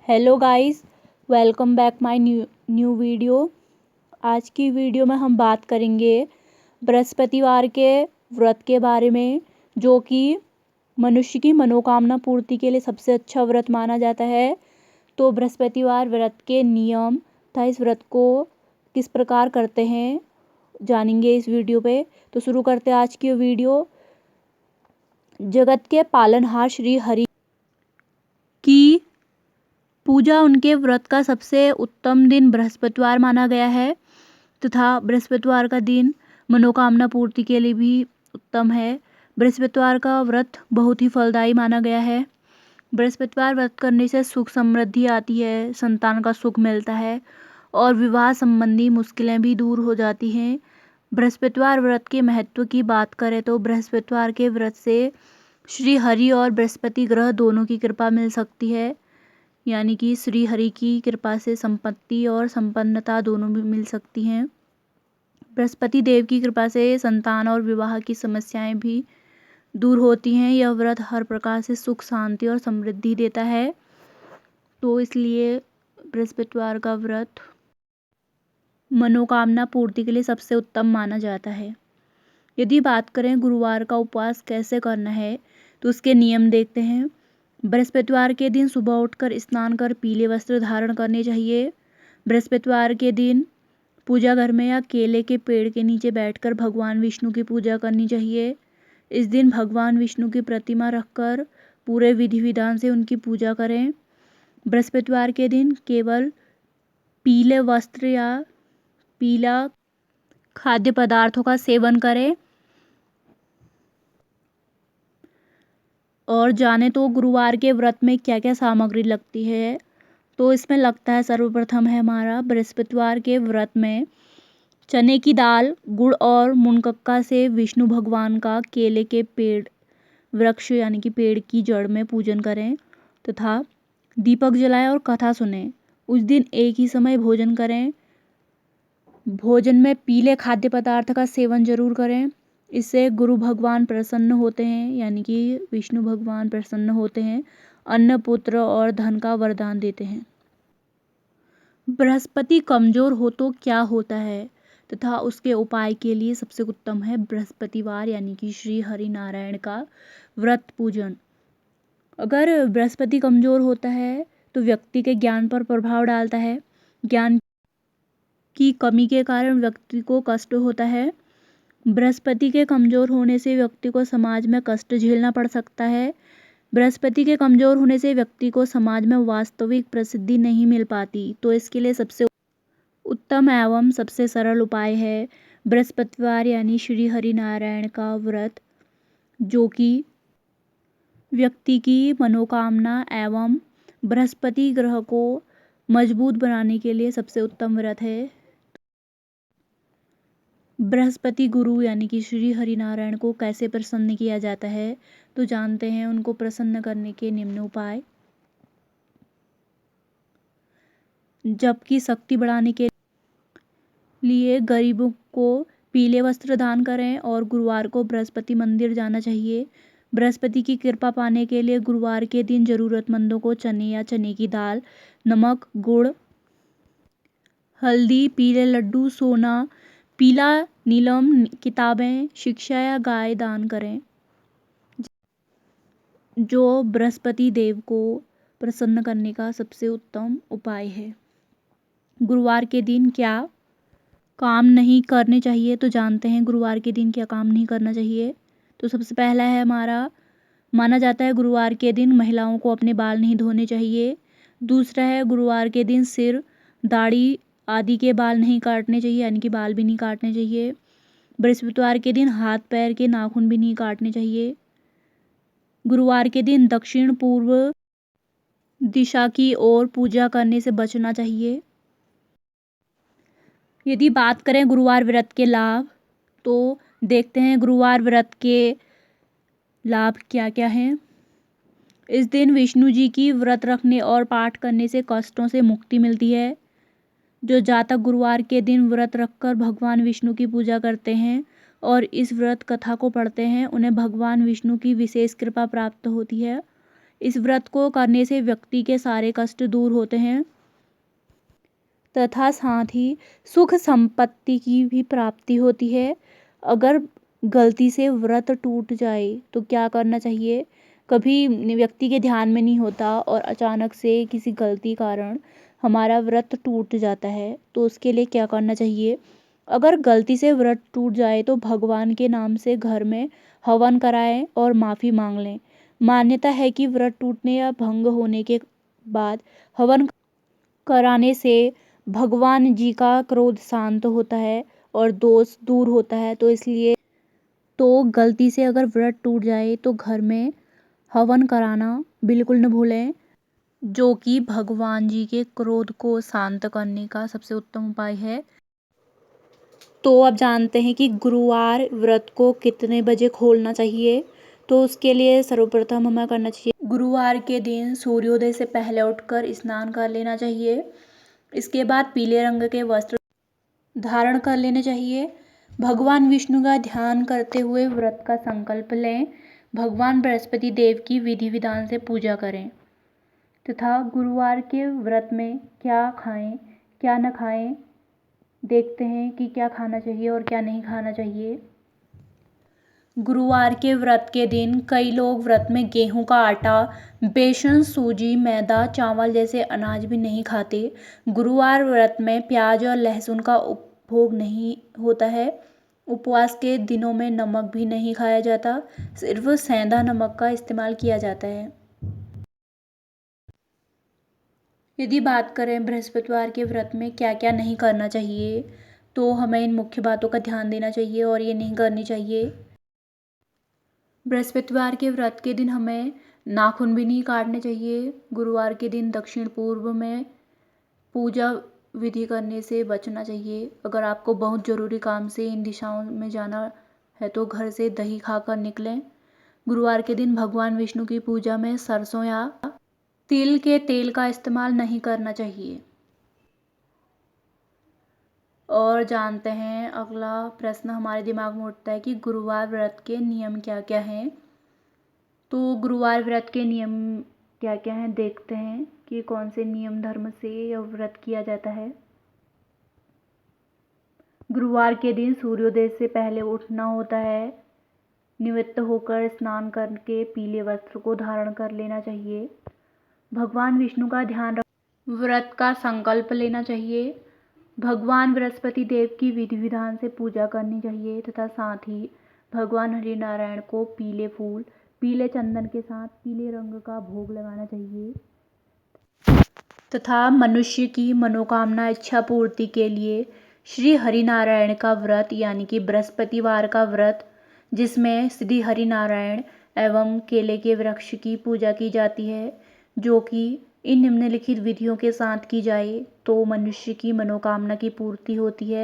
Hello guys, welcome back my new video. आज की video में हम बात करेंगे बृहस्पतिवार के व्रत के बारे में, जो कि मनुष्य की मनोकामना पूर्ति के लिए सबसे अच्छा व्रत माना जाता है। तो बृहस्पतिवार व्रत के नियम तथा इस व्रत को किस प्रकार करते हैं जानेंगे इस वीडियो पे। तो शुरू करते हैं आज की वीडियो। जगत के पालनहार श्री हरि की पूजा उनके व्रत का सबसे उत्तम दिन बृहस्पतिवार माना गया है तथा बृहस्पतिवार का दिन मनोकामना पूर्ति के लिए भी उत्तम है। बृहस्पतिवार का व्रत बहुत ही फलदायी माना गया है। बृहस्पतिवार व्रत करने से सुख समृद्धि आती है, संतान का सुख मिलता है और विवाह संबंधी मुश्किलें भी दूर हो जाती हैं। बृहस्पतिवार व्रत के महत्व की बात करें तो बृहस्पतिवार के व्रत से श्री हरि और बृहस्पति ग्रह दोनों की कृपा मिल सकती है, यानी कि श्री हरि की कृपा से संपत्ति और संपन्नता दोनों भी मिल सकती हैं। बृहस्पति देव की कृपा से संतान और विवाह की समस्याएं भी दूर होती हैं। यह व्रत हर प्रकार से सुख, शांति और समृद्धि देता है, तो इसलिए बृहस्पतिवार का व्रत मनोकामना पूर्ति के लिए सबसे उत्तम माना जाता है। यदि बात करें गुरुवार का उपवास कैसे करना है, तो उसके नियम देखते हैं। बृहस्पतिवार के दिन सुबह उठकर स्नान कर पीले वस्त्र धारण करने चाहिए। बृहस्पतिवार के दिन पूजा घर में या केले के पेड़ के नीचे बैठकर भगवान विष्णु की पूजा करनी चाहिए। इस दिन भगवान विष्णु की प्रतिमा रखकर पूरे विधि विधान से उनकी पूजा करें। बृहस्पतिवार के दिन केवल पीले वस्त्र या पीला खाद्य पदार्थों का सेवन करें। और जाने तो गुरुवार के व्रत में क्या क्या सामग्री लगती है, तो इसमें लगता है सर्वप्रथम है हमारा बृहस्पतिवार के व्रत में चने की दाल, गुड़ और मुनक्का से विष्णु भगवान का केले के पेड़ वृक्ष यानी कि पेड़ की जड़ में पूजन करें तथा दीपक जलाएं और कथा सुनें। उस दिन एक ही समय भोजन करें। भोजन में पीले खाद्य पदार्थ का सेवन जरूर करें। इससे गुरु भगवान प्रसन्न होते हैं, यानी कि विष्णु भगवान प्रसन्न होते हैं, अन्न, पुत्र और धन का वरदान देते हैं। बृहस्पति कमजोर हो तो क्या होता है तथा उसके उपाय के लिए सबसे उत्तम है बृहस्पतिवार यानी कि श्री हरि नारायण का व्रत पूजन। अगर बृहस्पति कमजोर होता है तो व्यक्ति के ज्ञान पर प्रभाव डालता है। ज्ञान की कमी के कारण व्यक्ति को कष्ट होता है। बृहस्पति के कमजोर होने से व्यक्ति को समाज में कष्ट झेलना पड़ सकता है। बृहस्पति के कमजोर होने से व्यक्ति को समाज में वास्तविक प्रसिद्धि नहीं मिल पाती, तो इसके लिए सबसे उत्तम एवं सबसे सरल उपाय है बृहस्पतिवार यानी श्री हरि नारायण का व्रत, जो कि व्यक्ति की मनोकामना एवं बृहस्पति ग्रह को मजबूत बनाने के लिए सबसे उत्तम व्रत है। बृहस्पति गुरु यानी कि श्री हरि नारायण को कैसे प्रसन्न किया जाता है, तो जानते हैं उनको प्रसन्न करने के निम्न उपाय। जप की शक्ति बढ़ाने के लिए गरीबों को पीले वस्त्र दान करें और गुरुवार को बृहस्पति मंदिर जाना चाहिए। बृहस्पति की कृपा पाने के लिए गुरुवार के दिन जरूरतमंदों को चने या चने की दाल, नमक, गुड़, हल्दी, पीले लड्डू, सोना, पीला नीलम, किताबें, शिक्षा या गाय दान करें, जो बृहस्पति देव को प्रसन्न करने का सबसे उत्तम उपाय है। गुरुवार के दिन क्या काम नहीं करने चाहिए, तो जानते हैं गुरुवार के दिन क्या काम नहीं करना चाहिए। तो सबसे पहला है हमारा, माना जाता है गुरुवार के दिन महिलाओं को अपने बाल नहीं धोने चाहिए। दूसरा है गुरुवार के दिन सिर, दाढ़ी आदि के बाल नहीं काटने चाहिए, यानी कि बाल भी नहीं काटने चाहिए। बृहस्पतिवार के दिन हाथ पैर के नाखून भी नहीं काटने चाहिए। गुरुवार के दिन दक्षिण पूर्व दिशा की ओर पूजा करने से बचना चाहिए। यदि बात करें गुरुवार व्रत के लाभ, तो देखते हैं गुरुवार व्रत के लाभ क्या क्या हैं। इस दिन विष्णु जी की व्रत रखने और पाठ करने से कष्टों से मुक्ति मिलती है। जो जातक गुरुवार के दिन व्रत रखकर भगवान विष्णु की पूजा करते हैं और इस व्रत कथा को पढ़ते हैं, उन्हें भगवान विष्णु की विशेष कृपा प्राप्त होती है। इस व्रत को करने से व्यक्ति के सारे कष्ट दूर होते हैं तथा साथ ही सुख संपत्ति की भी प्राप्ति होती है। अगर गलती से व्रत टूट जाए तो क्या करना चाहिए? कभी व्यक्ति के ध्यान में नहीं होता और अचानक से किसी गलती कारण हमारा व्रत टूट जाता है, तो उसके लिए क्या करना चाहिए? अगर गलती से व्रत टूट जाए तो भगवान के नाम से घर में हवन कराएं और माफ़ी मांग लें। मान्यता है कि व्रत टूटने या भंग होने के बाद हवन कराने से भगवान जी का क्रोध शांत होता है और दोष दूर होता है। तो इसलिए गलती से अगर व्रत टूट जाए तो घर में हवन कराना बिल्कुल न भूलें, जो कि भगवान जी के क्रोध को शांत करने का सबसे उत्तम उपाय है। तो अब जानते हैं कि गुरुवार व्रत को कितने बजे खोलना चाहिए। तो उसके लिए सर्वप्रथम हमें करना चाहिए, गुरुवार के दिन सूर्योदय से पहले उठकर स्नान कर लेना चाहिए। इसके बाद पीले रंग के वस्त्र धारण कर लेने चाहिए। भगवान विष्णु का ध्यान करते हुए व्रत का संकल्प लें। भगवान बृहस्पति देव की विधि विधान से पूजा करें तथा गुरुवार के व्रत में क्या खाएं क्या न खाएं, देखते हैं कि क्या खाना चाहिए और क्या नहीं खाना चाहिए। गुरुवार के व्रत के दिन कई लोग व्रत में गेहूं का आटा, बेसन, सूजी, मैदा, चावल जैसे अनाज भी नहीं खाते। गुरुवार व्रत में प्याज और लहसुन का उपभोग नहीं होता है। उपवास के दिनों में नमक भी नहीं खाया जाता, सिर्फ सेंधा नमक का इस्तेमाल किया जाता है। यदि बात करें बृहस्पतिवार के व्रत में क्या क्या नहीं करना चाहिए, तो हमें इन मुख्य बातों का ध्यान देना चाहिए और ये नहीं करनी चाहिए। बृहस्पतिवार के व्रत के दिन हमें नाखून भी नहीं काटने चाहिए। गुरुवार के दिन दक्षिण पूर्व में पूजा विधि करने से बचना चाहिए। अगर आपको बहुत ज़रूरी काम से इन दिशाओं में जाना है तो घर से दही खाकर निकलें। गुरुवार के दिन भगवान विष्णु की पूजा में सरसों या तिल के तेल का इस्तेमाल नहीं करना चाहिए। और जानते हैं, अगला प्रश्न हमारे दिमाग में उठता है कि गुरुवार व्रत के नियम क्या क्या हैं। तो गुरुवार व्रत के नियम क्या क्या हैं, देखते हैं कि कौन से नियम धर्म से यह व्रत किया जाता है। गुरुवार के दिन सूर्योदय से पहले उठना होता है। निवृत्त होकर स्नान करके पीले वस्त्र को धारण कर लेना चाहिए। भगवान विष्णु का ध्यान रख व्रत का संकल्प लेना चाहिए। भगवान बृहस्पति देव की विधि विधान से पूजा करनी चाहिए तथा साथ ही भगवान हरिनारायण को पीले फूल, पीले चंदन के साथ पीले रंग का भोग लगाना चाहिए तथा मनुष्य की मनोकामना इच्छा पूर्ति के लिए श्री हरिनारायण का व्रत यानी कि बृहस्पतिवार का व्रत, जिसमें श्री हरिनारायण एवं केले के वृक्ष की पूजा की जाती है, जो कि इन निम्नलिखित विधियों के साथ की जाए तो मनुष्य की मनोकामना की पूर्ति होती है।